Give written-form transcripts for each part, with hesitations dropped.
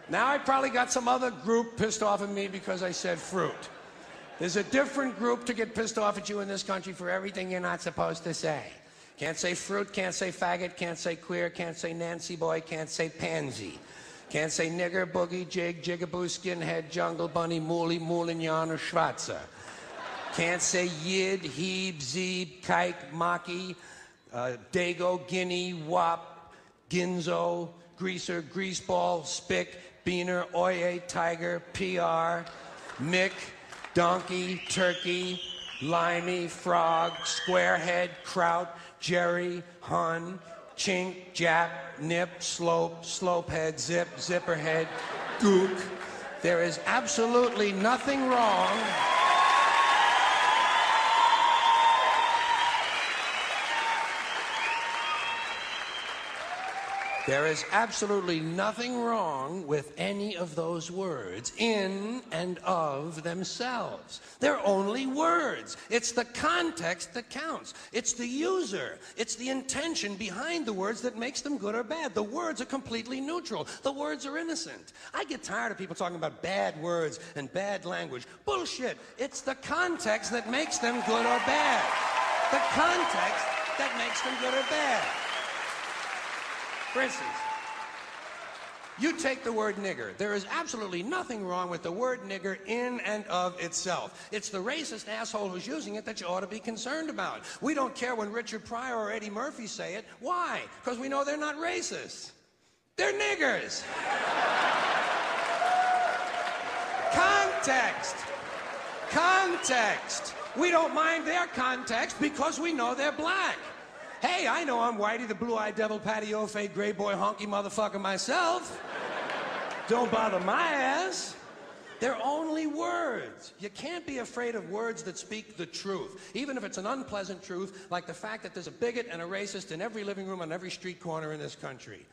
Now I probably got some other group pissed off at me because I said fruit. There's a different group to get pissed off at you in this country for everything you're not supposed to say. Can't say fruit, can't say faggot, can't say queer, can't say Nancy boy, can't say pansy. Can't say nigger, boogie, jig, jigaboo, skinhead, jungle bunny, moolie, moulignon, or schwarzer. Can't say yid, heeb, zeeb, kike, maki, dago, guinea, wop, ginzo, greaser, greaseball, spick, beaner, oye, tiger, PR, mick, donkey, turkey, limey, frog, squarehead, kraut, jerry, hun, chink, jap, nip, slope, slopehead, zip, zipperhead, gook. There is absolutely nothing wrong. There is absolutely nothing wrong with any of those words in and of themselves. They're only words. It's the context that counts. It's the user. It's the intention behind the words that makes them good or bad. The words are completely neutral. The words are innocent. I get tired of people talking about bad words and bad language. Bullshit. It's the context that makes them good or bad. The context that makes them good or bad. For instance, you take the word nigger. There is absolutely nothing wrong with the word nigger in and of itself. It's the racist asshole who's using it that you ought to be concerned about. We don't care when Richard Pryor or Eddie Murphy say it. Why? Because we know they're not racist. They're niggers. Context. Context. We don't mind their context because we know they're black. Hey, I know I'm Whitey, the blue-eyed devil, patio fade, gray boy, honky motherfucker myself. Don't bother my ass. They're only words. You can't be afraid of words that speak the truth, even if it's an unpleasant truth, like the fact that there's a bigot and a racist in every living room on every street corner in this country.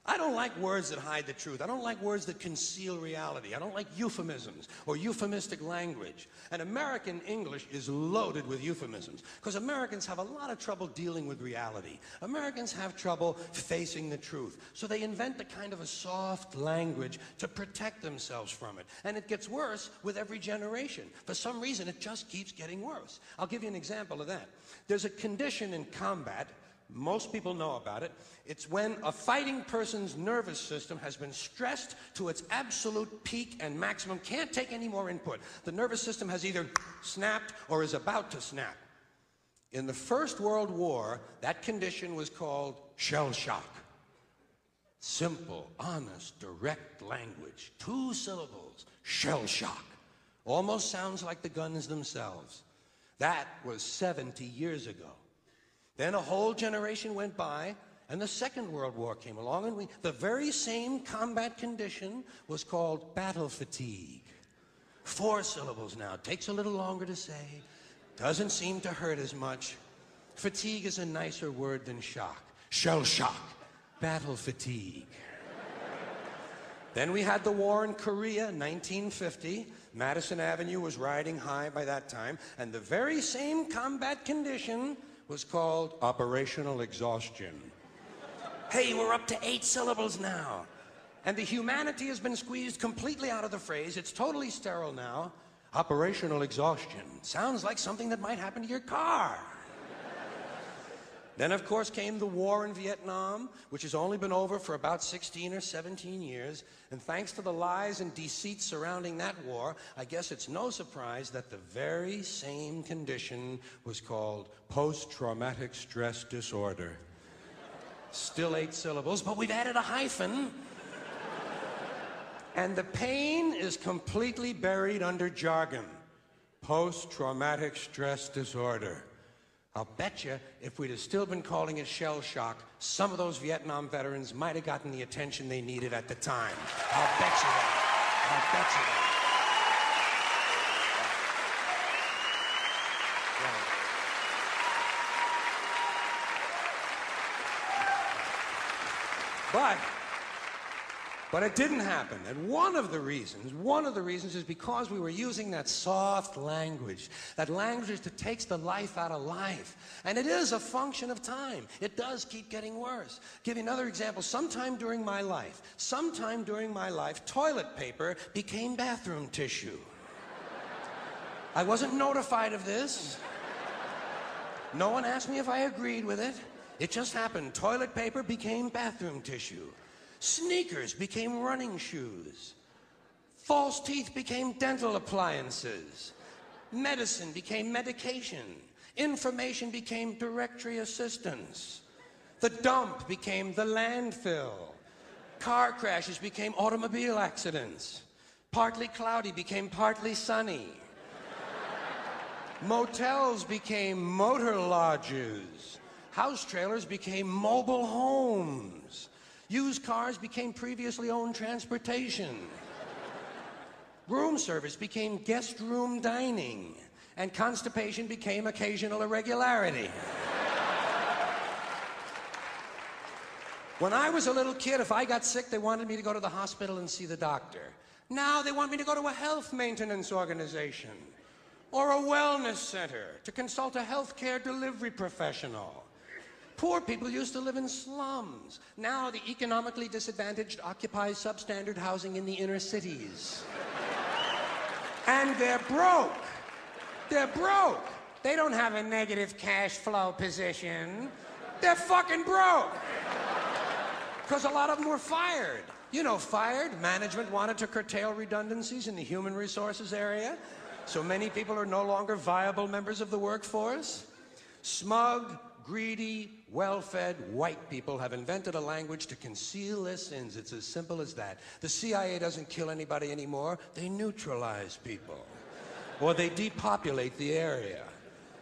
I don't like words that hide the truth. I don't like words that conceal reality. I don't like euphemisms or euphemistic language. And American English is loaded with euphemisms because Americans have a lot of trouble dealing with reality. Americans have trouble facing the truth. So they invent a kind of a soft language to protect themselves from it. And it gets worse with every generation. For some reason, it just keeps getting worse. I'll give you an example of that. There's a condition in combat. Most people know about it. It's when a fighting person's nervous system has been stressed to its absolute peak and maximum, can't take any more input. The nervous system has either snapped or is about to snap. In the First World War, that condition was called shell shock. Simple, honest, direct language. 2 syllables, shell shock. Almost sounds like the guns themselves. That was 70 years ago. Then a whole generation went by, and the Second World War came along, and the very same combat condition was called battle fatigue. 4 syllables now. Takes a little longer to say. Doesn't seem to hurt as much. Fatigue is a nicer word than shock. Shell shock. Battle fatigue. Then we had the war in Korea, 1950. Madison Avenue was riding high by that time, and the very same combat condition was called operational exhaustion. Hey, we're up to 8 syllables now. And the humanity has been squeezed completely out of the phrase. It's totally sterile now. Operational exhaustion. Sounds like something that might happen to your car. Then, of course, came the war in Vietnam, which has only been over for about 16 or 17 years. And thanks to the lies and deceit surrounding that war, I guess it's no surprise that the very same condition was called post-traumatic stress disorder. Still 8 syllables, but we've added a hyphen. And the pain is completely buried under jargon. Post-traumatic stress disorder. I'll bet you if we'd have still been calling it shell shock, some of those Vietnam veterans might have gotten the attention they needed at the time. I'll bet you that. I'll bet you that. But it didn't happen. And one of the reasons is because we were using that soft language, that language that takes the life out of life. And it is a function of time. It does keep getting worse. Give you another example. Sometime during my life, toilet paper became bathroom tissue. I wasn't notified of this. No one asked me if I agreed with it. It just happened. Toilet paper became bathroom tissue. Sneakers became running shoes. False teeth became dental appliances. Medicine became medication. Information became directory assistance. The dump became the landfill. Car crashes became automobile accidents. Partly cloudy became partly sunny. Motels became motor lodges. House trailers became mobile homes. Used cars became previously owned transportation. Room service became guest room dining. And constipation became occasional irregularity. When I was a little kid, if I got sick, they wanted me to go to the hospital and see the doctor. Now they want me to go to a health maintenance organization or a wellness center to consult a healthcare delivery professional. Poor people used to live in slums. Now the economically disadvantaged occupy substandard housing in the inner cities. And they're broke. They're broke. They don't have a negative cash flow position. They're fucking broke. Because a lot of them were fired. You know, fired. Management wanted to curtail redundancies in the human resources area, so many people are no longer viable members of the workforce. Smug, greedy, well-fed white people have invented a language to conceal their sins. It's as simple as that. The CIA doesn't kill anybody anymore. They neutralize people. Or they depopulate the area.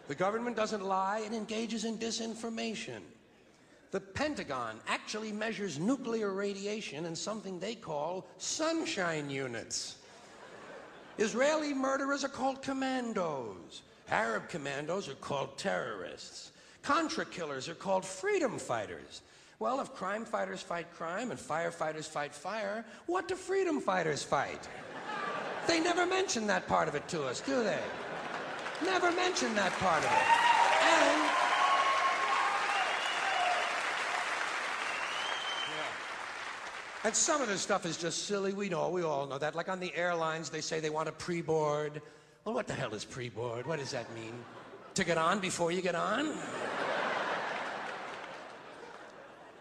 The government doesn't lie. It engages in disinformation. The Pentagon actually measures nuclear radiation in something they call sunshine units. Israeli murderers are called commandos. Arab commandos are called terrorists. Contra killers are called freedom fighters. Well, if crime fighters fight crime and firefighters fight fire, what do freedom fighters fight? They never mention that part of it to us, do they? Never mention that part of it. And some of this stuff is just silly. We all know that. Like on the airlines, they say they want a pre-board. Well, what the hell is pre-board? What does that mean? To get on before you get on?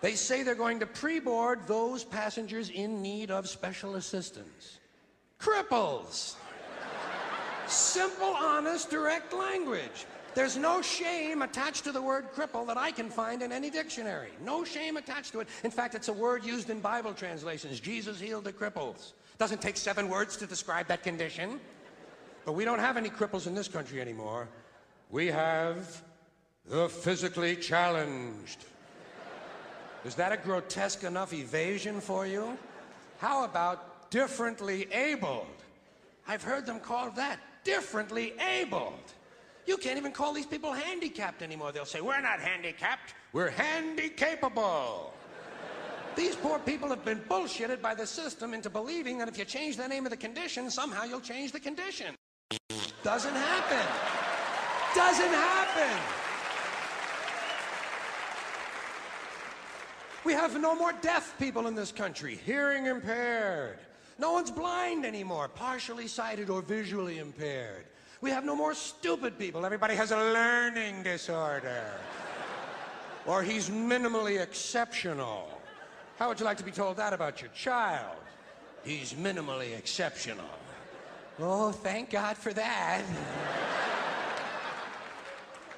They say they're going to pre-board those passengers in need of special assistance. Cripples. Simple, honest, direct language. There's no shame attached to the word cripple that I can find in any dictionary. No shame attached to it. In fact, it's a word used in Bible translations. Jesus healed the cripples. Doesn't take 7 words to describe that condition. But we don't have any cripples in this country anymore. We have the physically challenged. Is that a grotesque enough evasion for you? How about differently abled? I've heard them call that differently abled. You can't even call these people handicapped anymore. They'll say, we're not handicapped, we're handy-capable. These poor people have been bullshitted by the system into believing that if you change the name of the condition, somehow you'll change the condition. Doesn't happen. Doesn't happen. We have no more deaf people in this country, hearing impaired. No one's blind anymore, partially sighted or visually impaired. We have no more stupid people. Everybody has a learning disorder. Or he's minimally exceptional. How would you like to be told that about your child? He's minimally exceptional. Oh, thank God for that.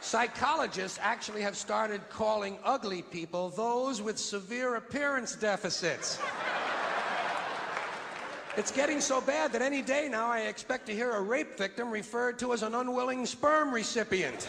Psychologists actually have started calling ugly people those with severe appearance deficits. It's getting so bad that any day now I expect to hear a rape victim referred to as an unwilling sperm recipient.